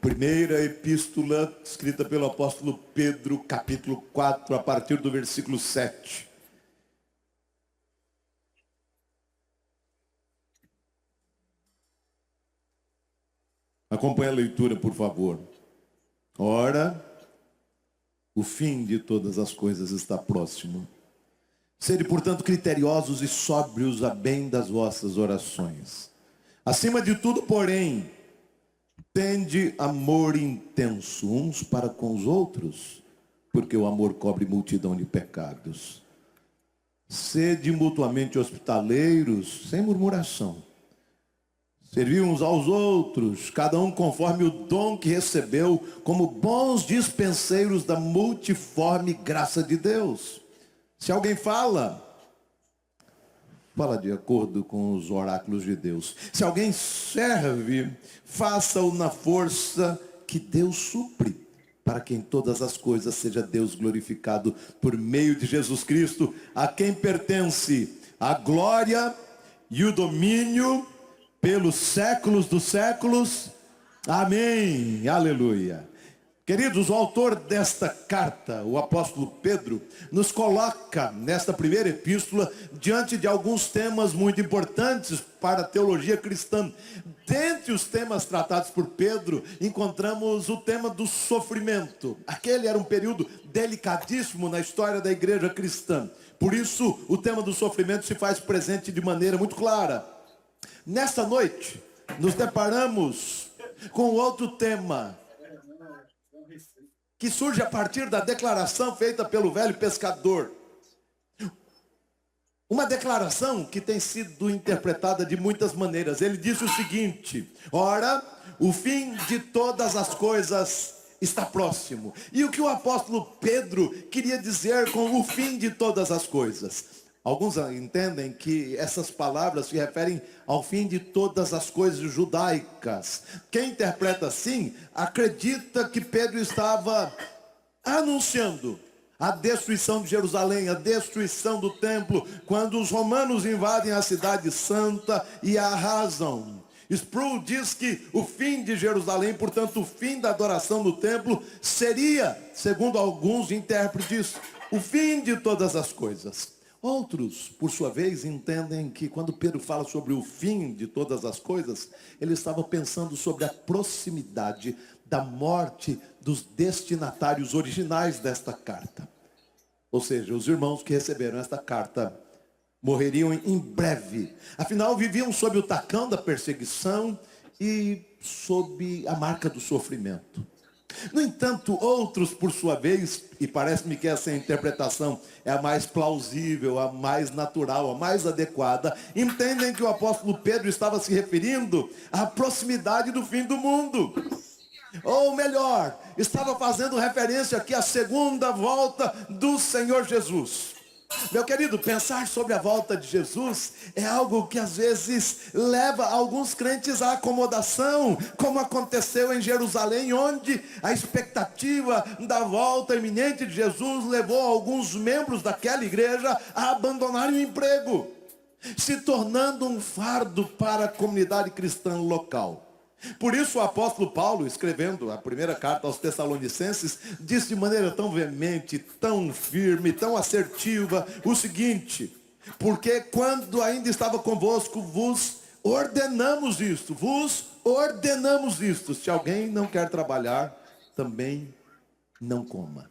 Primeira epístola escrita pelo apóstolo Pedro, capítulo 4, a partir do versículo 7. Acompanhe a leitura, por favor. Ora, o fim de todas as coisas está próximo. Sede, portanto, criteriosos e sóbrios a bem das vossas orações. Acima de tudo, porém, tende amor intenso uns para com os outros, porque o amor cobre multidão de pecados. Sede mutuamente hospitaleiros, sem murmuração. Servi uns aos outros, cada um conforme o dom que recebeu, como bons dispenseiros da multiforme graça de Deus. Se alguém fala de acordo com os oráculos de Deus. Se alguém serve, faça-o na força que Deus supre, para que em todas as coisas seja Deus glorificado por meio de Jesus Cristo, a quem pertence a glória e o domínio pelos séculos dos séculos. Amém. Aleluia. Queridos, o autor desta carta, o apóstolo Pedro, nos coloca nesta primeira epístola diante de alguns temas muito importantes para a teologia cristã. Dentre os temas tratados por Pedro, encontramos o tema do sofrimento. Aquele era um período delicadíssimo na história da igreja cristã. Por isso, o tema do sofrimento se faz presente de maneira muito clara. Nesta noite, nos deparamos com outro tema, que surge a partir da declaração feita pelo velho pescador. Uma declaração que tem sido interpretada de muitas maneiras. Ele disse o seguinte: ora, o fim de todas as coisas está próximo. E o que o apóstolo Pedro queria dizer com o fim de todas as coisas? Alguns entendem que essas palavras se referem ao fim de todas as coisas judaicas. Quem interpreta assim, acredita que Pedro estava anunciando a destruição de Jerusalém, a destruição do templo, quando os romanos invadem a cidade santa e a arrasam. Sproul diz que o fim de Jerusalém, portanto o fim da adoração no templo, seria, segundo alguns intérpretes, o fim de todas as coisas. Outros, por sua vez, entendem que quando Pedro fala sobre o fim de todas as coisas, ele estava pensando sobre a proximidade da morte dos destinatários originais desta carta. Ou seja, os irmãos que receberam esta carta morreriam em breve. Afinal, viviam sob o tacão da perseguição e sob a marca do sofrimento. No entanto, outros, por sua vez, e parece-me que essa interpretação é a mais plausível, a mais natural, a mais adequada, entendem que o apóstolo Pedro estava se referindo à proximidade do fim do mundo. Ou melhor, estava fazendo referência aqui à segunda volta do Senhor Jesus. Meu querido, pensar sobre a volta de Jesus é algo que às vezes leva alguns crentes à acomodação, como aconteceu em Jerusalém, onde a expectativa da volta iminente de Jesus levou alguns membros daquela igreja a abandonarem o emprego, se tornando um fardo para a comunidade cristã local. Por isso o apóstolo Paulo, escrevendo a primeira carta aos Tessalonicenses, diz de maneira tão veemente, tão firme, tão assertiva, o seguinte: porque quando ainda estava convosco, vos ordenamos isto, se alguém não quer trabalhar, também não coma.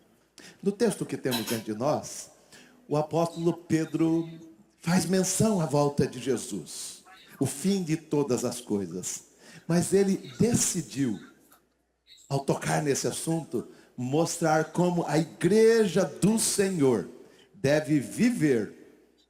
No texto que temos diante de nós, o apóstolo Pedro faz menção à volta de Jesus, o fim de todas as coisas. Mas ele decidiu, ao tocar nesse assunto, mostrar como a igreja do Senhor deve viver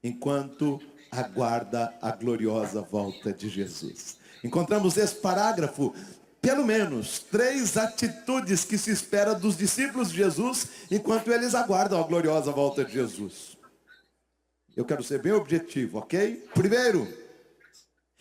enquanto aguarda a gloriosa volta de Jesus. Encontramos nesse parágrafo, pelo menos, 3 atitudes que se espera dos discípulos de Jesus enquanto eles aguardam a gloriosa volta de Jesus. Eu quero ser bem objetivo, ok? Primeiro,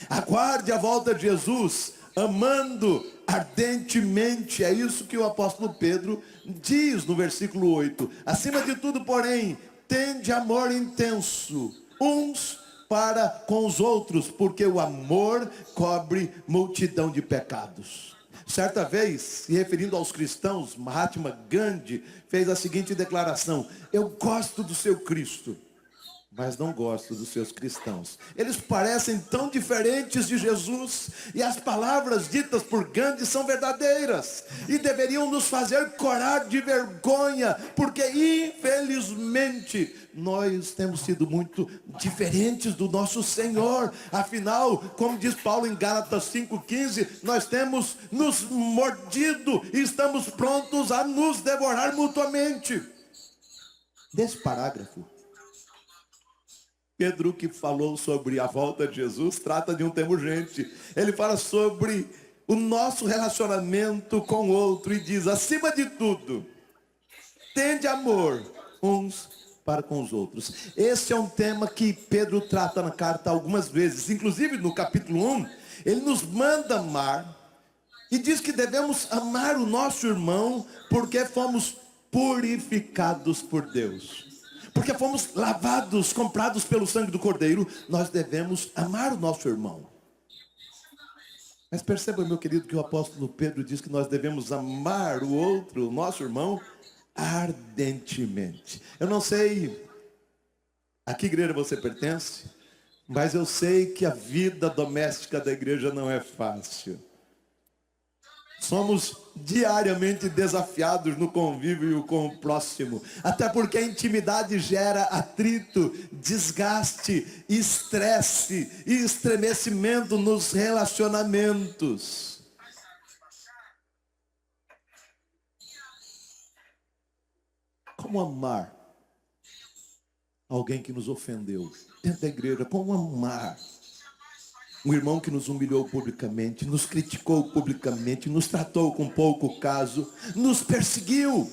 aguarde a volta de Jesus amando ardentemente. É isso que o apóstolo Pedro diz no versículo 8. Acima de tudo, porém, tende amor intenso uns para com os outros, porque o amor cobre multidão de pecados. Certa vez, se referindo aos cristãos, Mahatma Gandhi fez a seguinte declaração: eu gosto do seu Cristo, mas não gosto dos seus cristãos. Eles parecem tão diferentes de Jesus, e as palavras ditas por Gandhi são verdadeiras, e deveriam nos fazer corar de vergonha, porque infelizmente nós temos sido muito diferentes do nosso Senhor. Afinal, como diz Paulo em Gálatas 5,15, nós temos nos mordido e estamos prontos a nos devorar mutuamente. Desse parágrafo, Pedro, que falou sobre a volta de Jesus, trata de um tema urgente. Ele fala sobre o nosso relacionamento com o outro e diz: acima de tudo, tende amor uns para com os outros. Esse é um tema que Pedro trata na carta algumas vezes. Inclusive no capítulo 1, ele nos manda amar e diz que devemos amar o nosso irmão porque fomos purificados por Deus. Porque fomos lavados, comprados pelo sangue do Cordeiro, nós devemos amar o nosso irmão. Mas perceba, meu querido, que o apóstolo Pedro diz que nós devemos amar o outro, o nosso irmão, ardentemente. Eu não sei a que igreja você pertence, mas eu sei que a vida doméstica da igreja não é fácil. Somos diariamente desafiados no convívio com o próximo. Até porque a intimidade gera atrito, desgaste, estresse e estremecimento nos relacionamentos. Como amar alguém que nos ofendeu dentro da igreja? Como amar um irmão que nos humilhou publicamente, nos criticou publicamente, nos tratou com pouco caso, nos perseguiu?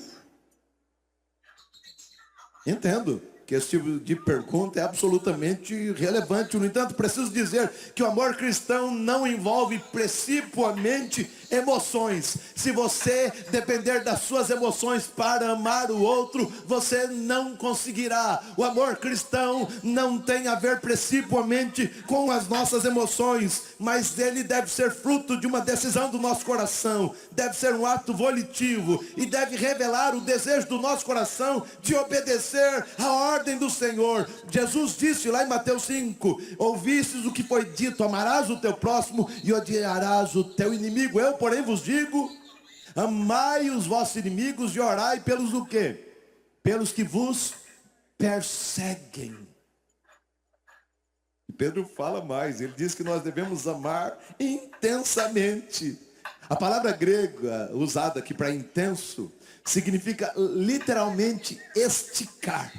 Entendo que esse tipo de pergunta é absolutamente relevante. No entanto, preciso dizer que o amor cristão não envolve principalmente emoções. Se você depender das suas emoções para amar o outro, você não conseguirá. O amor cristão não tem a ver principalmente com as nossas emoções, mas ele deve ser fruto de uma decisão do nosso coração, deve ser um ato volitivo e deve revelar o desejo do nosso coração de obedecer à ordem do Senhor. Jesus disse lá em Mateus 5, ouvistes o que foi dito, amarás o teu próximo e odiarás o teu inimigo. Eu, porém, vos digo, amai os vossos inimigos e orai pelos o quê? Pelos que vos perseguem. E Pedro fala mais, ele diz que nós devemos amar intensamente. A palavra grega usada aqui para intenso significa literalmente esticar.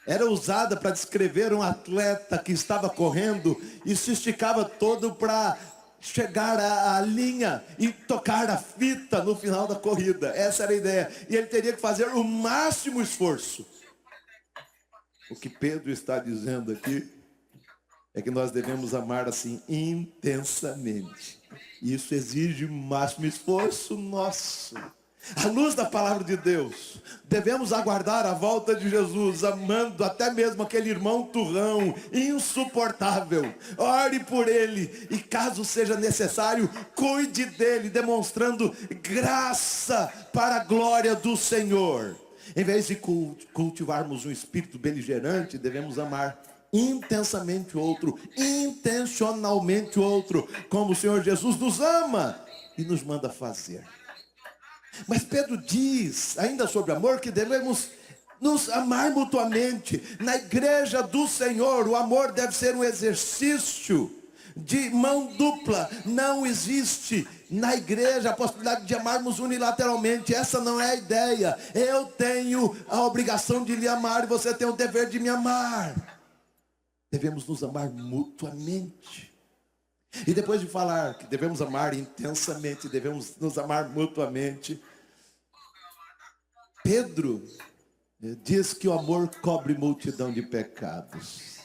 Era usada para descrever um atleta que estava correndo e se esticava todo para chegar à linha e tocar a fita no final da corrida. Essa era a ideia. E ele teria que fazer o máximo esforço. O que Pedro está dizendo aqui é que nós devemos amar assim intensamente. E isso exige o máximo esforço nosso. À luz da palavra de Deus, devemos aguardar a volta de Jesus, amando até mesmo aquele irmão turrão, insuportável. Ore por ele e, caso seja necessário, cuide dele, demonstrando graça para a glória do Senhor. Em vez de cultivarmos um espírito beligerante, devemos amar intensamente o outro, intencionalmente o outro, como o Senhor Jesus nos ama e nos manda fazer. Mas Pedro diz, ainda sobre amor, que devemos nos amar mutuamente. Na igreja do Senhor, o amor deve ser um exercício de mão dupla. Não existe na igreja a possibilidade de amarmos unilateralmente. Essa não é a ideia. Eu tenho a obrigação de lhe amar e você tem o dever de me amar. Devemos nos amar mutuamente. E depois de falar que devemos amar intensamente, devemos nos amar mutuamente, Pedro diz que o amor cobre multidão de pecados.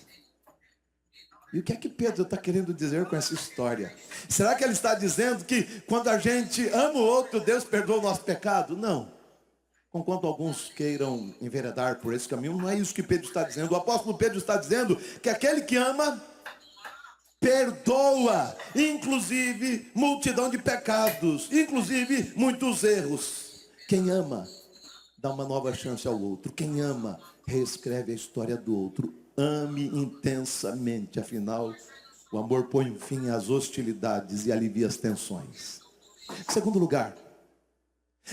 E o que é que Pedro está querendo dizer com essa história? Será que ele está dizendo que quando a gente ama o outro, Deus perdoa o nosso pecado? Não. Conquanto alguns queiram enveredar por esse caminho, não é isso que Pedro está dizendo. O apóstolo Pedro está dizendo que aquele que ama perdoa, inclusive multidão de pecados, inclusive muitos erros. Quem ama, dá uma nova chance ao outro. Quem ama, reescreve a história do outro. Ame intensamente, afinal, o amor põe fim às hostilidades e alivia as tensões. Segundo lugar,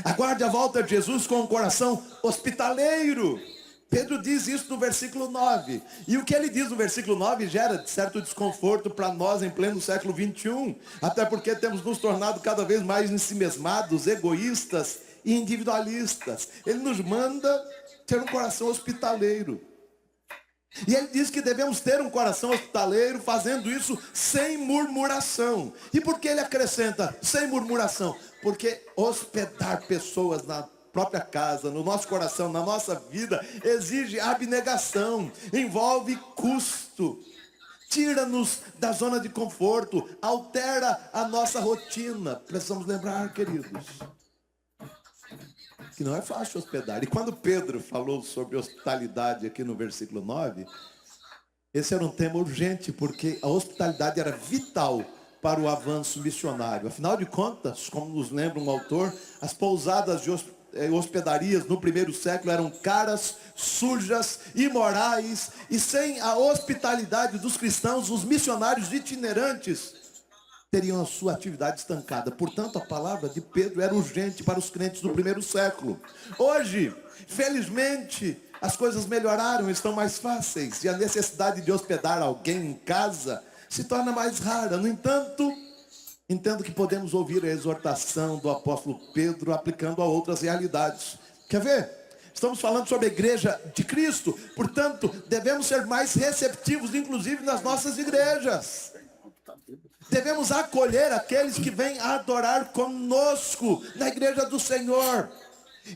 aguarde a volta de Jesus com um coração hospitaleiro. Pedro diz isso no versículo 9. E o que ele diz no versículo 9 gera certo desconforto para nós em pleno século 21. Até porque temos nos tornado cada vez mais ensimesmados, egoístas e individualistas. Ele nos manda ter um coração hospitaleiro. E ele diz que devemos ter um coração hospitaleiro, fazendo isso sem murmuração. E por que ele acrescenta sem murmuração? Porque hospedar pessoas na própria casa, no nosso coração, na nossa vida, exige abnegação, envolve custo, tira-nos da zona de conforto, altera a nossa rotina. Precisamos lembrar, queridos, que não é fácil hospedar. E quando Pedro falou sobre hospitalidade aqui no versículo 9, esse era um tema urgente, porque a hospitalidade era vital para o avanço missionário. Afinal de contas, como nos lembra um autor, as pousadas de hospedarias no primeiro século eram caras, sujas, imorais, e sem a hospitalidade dos cristãos, os missionários itinerantes teriam a sua atividade estancada. Portanto, a palavra de Pedro era urgente para os crentes do primeiro século. Hoje, felizmente, as coisas melhoraram, estão mais fáceis, e a necessidade de hospedar alguém em casa se torna mais rara. No entanto, entendo que podemos ouvir a exortação do apóstolo Pedro aplicando a outras realidades. Quer ver? Estamos falando sobre a igreja de Cristo, portanto, devemos ser mais receptivos, inclusive nas nossas igrejas. Devemos acolher aqueles que vêm adorar conosco na igreja do Senhor.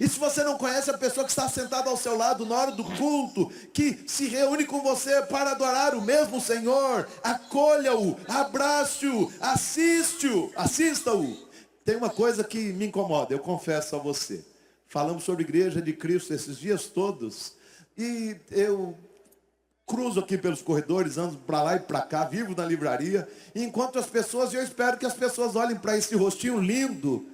E se você não conhece a pessoa que está sentada ao seu lado na hora do culto, que se reúne com você para adorar o mesmo Senhor, acolha-o, abrace-o, assista-o. Tem uma coisa que me incomoda, eu confesso a você. Falamos sobre a igreja de Cristo esses dias todos, e eu cruzo aqui pelos corredores, ando para lá e para cá, vivo na livraria, e encontro as pessoas, e eu espero que as pessoas olhem para esse rostinho lindo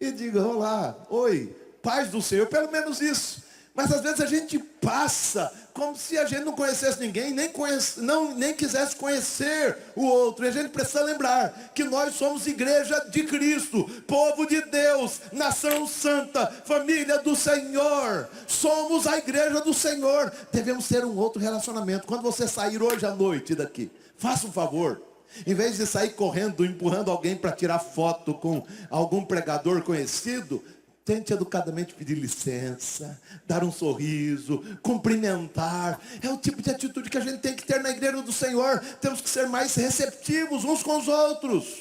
e digam: olá, oi, paz do Senhor, pelo menos isso. Mas às vezes a gente passa como se a gente não conhecesse ninguém, nem quisesse conhecer o outro. E a gente precisa lembrar que nós somos igreja de Cristo, povo de Deus, nação santa, família do Senhor. Somos a igreja do Senhor. Devemos ter um outro relacionamento. Quando você sair hoje à noite daqui, faça um favor. Em vez de sair correndo, empurrando alguém para tirar foto com algum pregador conhecido, tente educadamente pedir licença, dar um sorriso, cumprimentar. É o tipo de atitude que a gente tem que ter na igreja do Senhor. Temos que ser mais receptivos uns com os outros.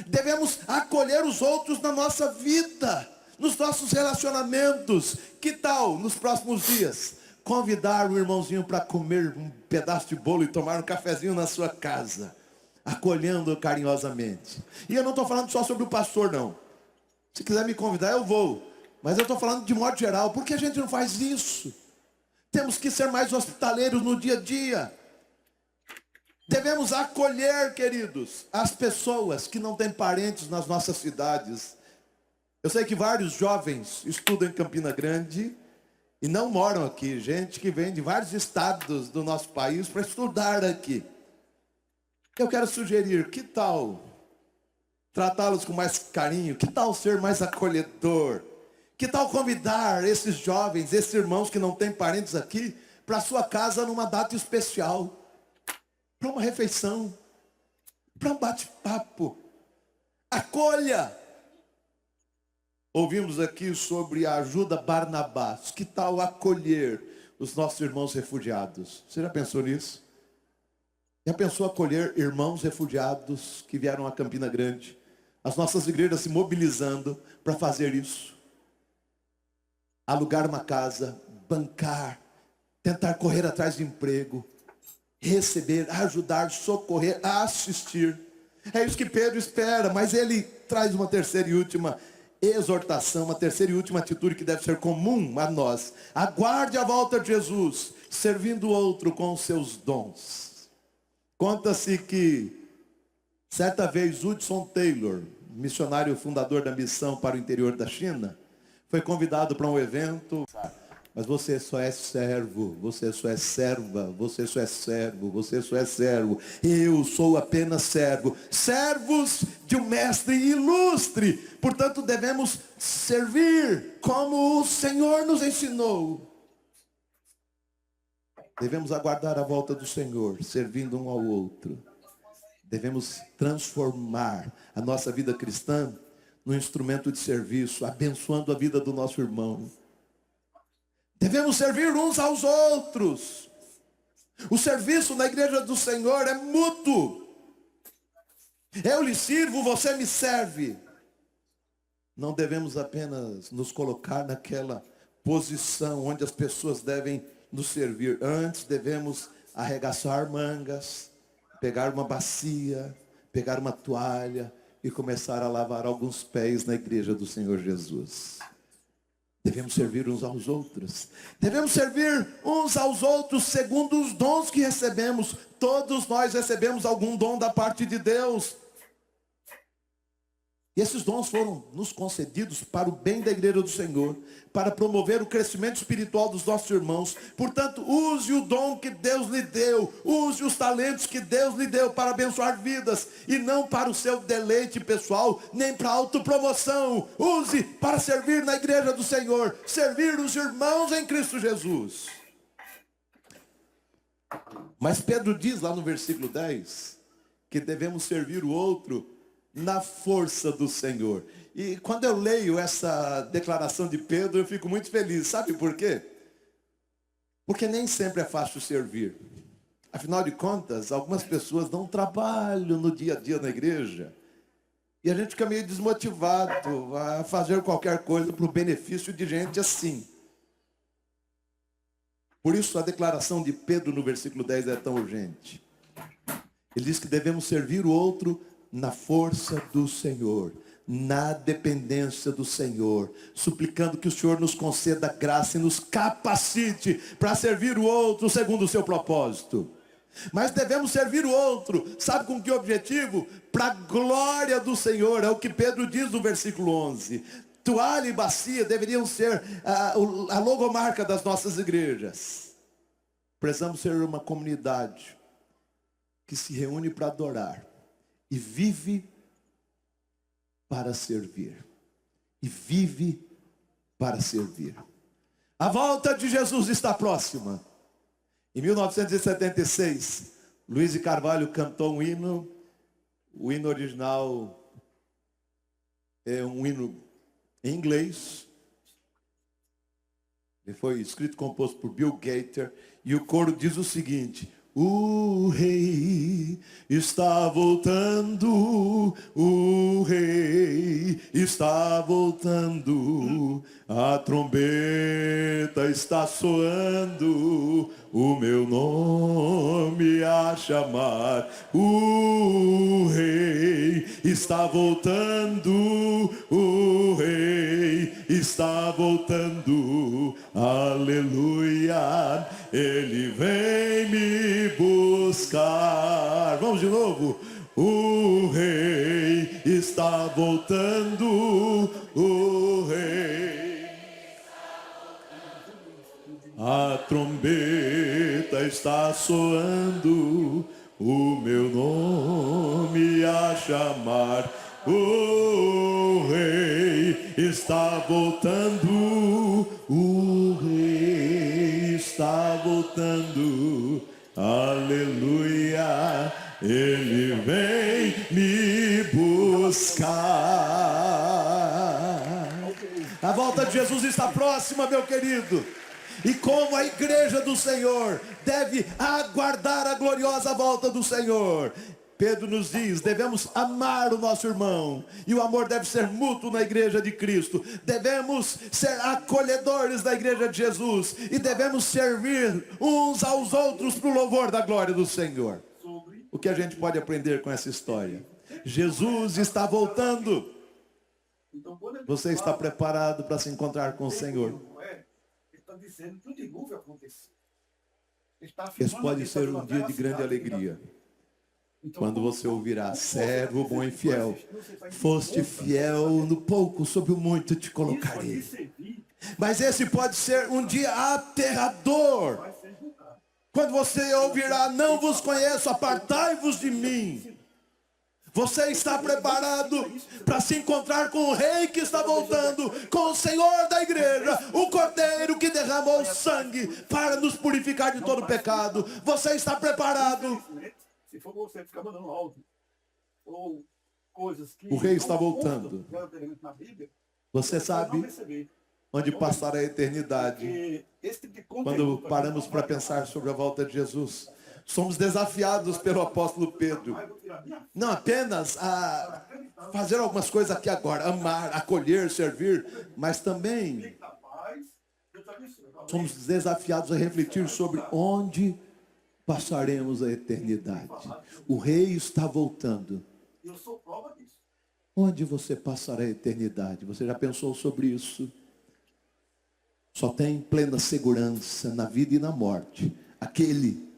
Devemos acolher os outros na nossa vida, nos nossos relacionamentos. Que tal, nos próximos dias, convidar o irmãozinho para comer um pedaço de bolo e tomar um cafezinho na sua casa, acolhendo-o carinhosamente? E eu não estou falando só sobre o pastor, não. Se quiser me convidar, eu vou. Mas eu estou falando de modo geral. Por que a gente não faz isso? Temos que ser mais hospitaleiros no dia a dia. Devemos acolher, queridos, as pessoas que não têm parentes nas nossas cidades. Eu sei que vários jovens estudam em Campina Grande e não moram aqui. Gente que vem de vários estados do nosso país para estudar aqui. Eu quero sugerir, que tal tratá-los com mais carinho? Que tal ser mais acolhedor? Que tal convidar esses jovens, esses irmãos que não têm parentes aqui, para a sua casa numa data especial? Para uma refeição, para um bate-papo. Acolha. Ouvimos aqui sobre a ajuda Barnabás. Que tal acolher os nossos irmãos refugiados? Você já pensou nisso? Já pensou acolher irmãos refugiados que vieram a Campina Grande? As nossas igrejas se mobilizando para fazer isso. Alugar uma casa, bancar, tentar correr atrás de emprego, receber, ajudar, socorrer, assistir. É isso que Pedro espera, mas ele traz uma terceira e última exortação, uma terceira e última atitude que deve ser comum a nós. Aguarde a volta de Jesus, servindo o outro com os seus dons. Conta-se que certa vez Hudson Taylor, missionário fundador da missão para o interior da China, foi convidado para um evento. Mas você só é servo, você só é serva, você só é servo, você só é servo. Eu sou apenas servo. Servos de um mestre ilustre. Portanto, devemos servir como o Senhor nos ensinou. Devemos aguardar a volta do Senhor, servindo um ao outro. Devemos transformar a nossa vida cristã num instrumento de serviço, abençoando a vida do nosso irmão. Devemos servir uns aos outros. O serviço na igreja do Senhor é mútuo. Eu lhe sirvo, você me serve. Não devemos apenas nos colocar naquela posição onde as pessoas devem nos servir. Antes devemos arregaçar mangas, pegar uma bacia, pegar uma toalha e começar a lavar alguns pés na igreja do Senhor Jesus. Devemos servir uns aos outros. Devemos servir uns aos outros segundo os dons que recebemos. Todos nós recebemos algum dom da parte de Deus. E esses dons foram nos concedidos para o bem da igreja do Senhor, para promover o crescimento espiritual dos nossos irmãos. Portanto, use o dom que Deus lhe deu, use os talentos que Deus lhe deu para abençoar vidas, e não para o seu deleite pessoal, nem para autopromoção. Use para servir na igreja do Senhor, servir os irmãos em Cristo Jesus. Mas Pedro diz lá no versículo 10, que devemos servir o outro na força do Senhor. E quando eu leio essa declaração de Pedro, eu fico muito feliz. Sabe por quê? Porque nem sempre é fácil servir. Afinal de contas, algumas pessoas dão trabalho no dia a dia na igreja. E a gente fica meio desmotivado a fazer qualquer coisa para o benefício de gente assim. Por isso a declaração de Pedro no versículo 10 é tão urgente. Ele diz que devemos servir o outro na força do Senhor, na dependência do Senhor, suplicando que o Senhor nos conceda graça e nos capacite para servir o outro segundo o seu propósito. Mas devemos servir o outro, sabe com que objetivo? Para a glória do Senhor, é o que Pedro diz no versículo 11. Toalha e bacia deveriam ser a logomarca das nossas igrejas. Precisamos ser uma comunidade que se reúne para adorar e vive para servir. E vive para servir. A volta de Jesus está próxima. Em 1976, Luiz de Carvalho cantou um hino. O hino original é um hino em inglês. Ele foi escrito e composto por Bill Gaither. E o coro diz o seguinte: o rei está voltando, o rei está voltando, a trombeta está soando, o meu nome a chamar. O rei está voltando, o rei está voltando, aleluia, ele vem me buscar. Vamos de novo. O rei está voltando, o rei. A trombeta está soando, o meu nome a chamar. O rei está voltando, o rei está voltando, aleluia, ele vem me buscar. A volta de Jesus está próxima, meu querido. E como a igreja do Senhor deve aguardar a gloriosa volta do Senhor, Pedro nos diz, devemos amar o nosso irmão. E o amor deve ser mútuo na igreja de Cristo. Devemos ser acolhedores da igreja de Jesus. E devemos servir uns aos outros para o louvor da glória do Senhor. O que a gente pode aprender com essa história? Jesus está voltando. Você está preparado para se encontrar com o Senhor? Esse pode ser um dia de grande alegria. Quando você ouvirá, servo bom e fiel, foste fiel no pouco, sobre o muito te colocarei. Mas esse pode ser um dia aterrador. Quando você ouvirá, não vos conheço, apartai-vos de mim. Você está preparado para se encontrar com o rei que está voltando, com o Senhor da igreja, o Cordeiro que derramou sangue para nos purificar de todo pecado. Você está preparado? Se for você ficar mandando áudio ou coisas que o rei está voltando. Na Bíblia, você sabe onde passará a eternidade. Quando paramos para pensar sobre a volta de Jesus, somos desafiados pelo apóstolo Pedro, não apenas a fazer algumas coisas aqui agora, amar, acolher, servir, mas também somos desafiados a refletir sobre onde passaremos a eternidade. O rei está voltando. Eu sou prova disso. Onde você passará a eternidade? Você já pensou sobre isso? Só tem plena segurança na vida e na morte aquele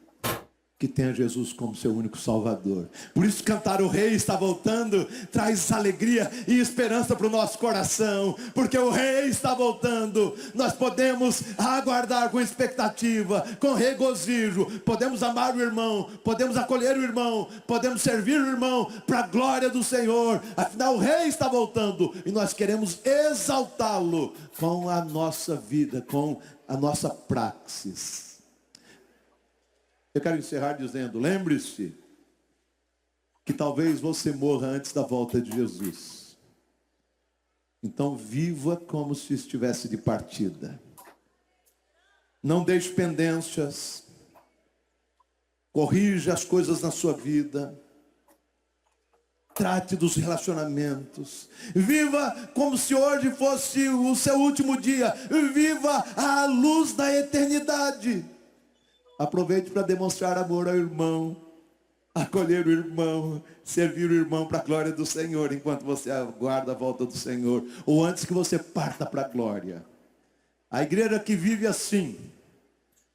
que tenha Jesus como seu único Salvador. Por isso cantar o Rei está voltando traz alegria e esperança para o nosso coração, porque o Rei está voltando. Nós podemos aguardar com expectativa, com regozijo, podemos amar o irmão, podemos acolher o irmão, podemos servir o irmão para a glória do Senhor. Afinal, o Rei está voltando e nós queremos exaltá-lo com a nossa vida, com a nossa praxis. Eu quero encerrar dizendo, lembre-se que talvez você morra antes da volta de Jesus. Então viva como se estivesse de partida. Não deixe pendências. Corrija as coisas na sua vida. Trate dos relacionamentos. Viva como se hoje fosse o seu último dia. Viva à luz da eternidade. Aproveite para demonstrar amor ao irmão, acolher o irmão, servir o irmão para a glória do Senhor, enquanto você aguarda a volta do Senhor, ou antes que você parta para a glória. A igreja que vive assim,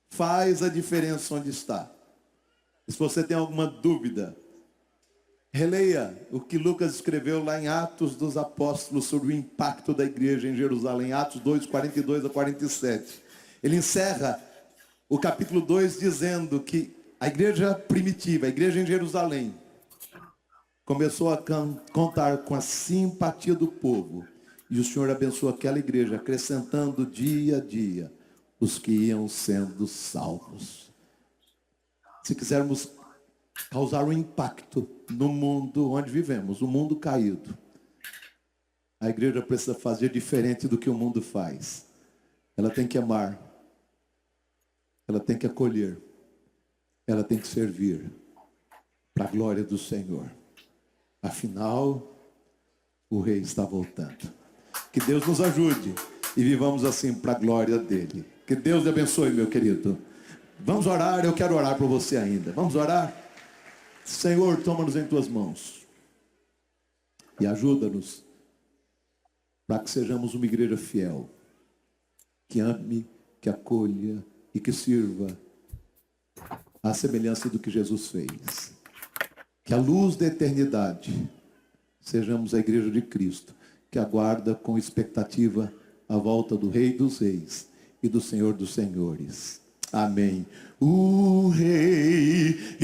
faz a diferença onde está. E se você tem alguma dúvida, releia o que Lucas escreveu lá em Atos dos Apóstolos sobre o impacto da igreja em Jerusalém, Atos 2, 42 a 47. Ele encerra o capítulo 2 dizendo que a igreja primitiva, a igreja em Jerusalém, começou a contar com a simpatia do povo. E o Senhor abençoou aquela igreja, acrescentando dia a dia os que iam sendo salvos. Se quisermos causar um impacto no mundo onde vivemos, o mundo caído, a igreja precisa fazer diferente do que o mundo faz. Ela tem que amar. Ela tem que acolher, ela tem que servir para a glória do Senhor. Afinal, o Rei está voltando. Que Deus nos ajude e vivamos assim para a glória dele. Que Deus te abençoe, meu querido. Vamos orar, eu quero orar por você ainda. Vamos orar? Senhor, toma-nos em tuas mãos e ajuda-nos para que sejamos uma igreja fiel, que ame, que acolha e que sirva à semelhança do que Jesus fez. Que à luz da eternidade sejamos a igreja de Cristo, que aguarda com expectativa a volta do Rei dos Reis e do Senhor dos Senhores. Amém. O Rei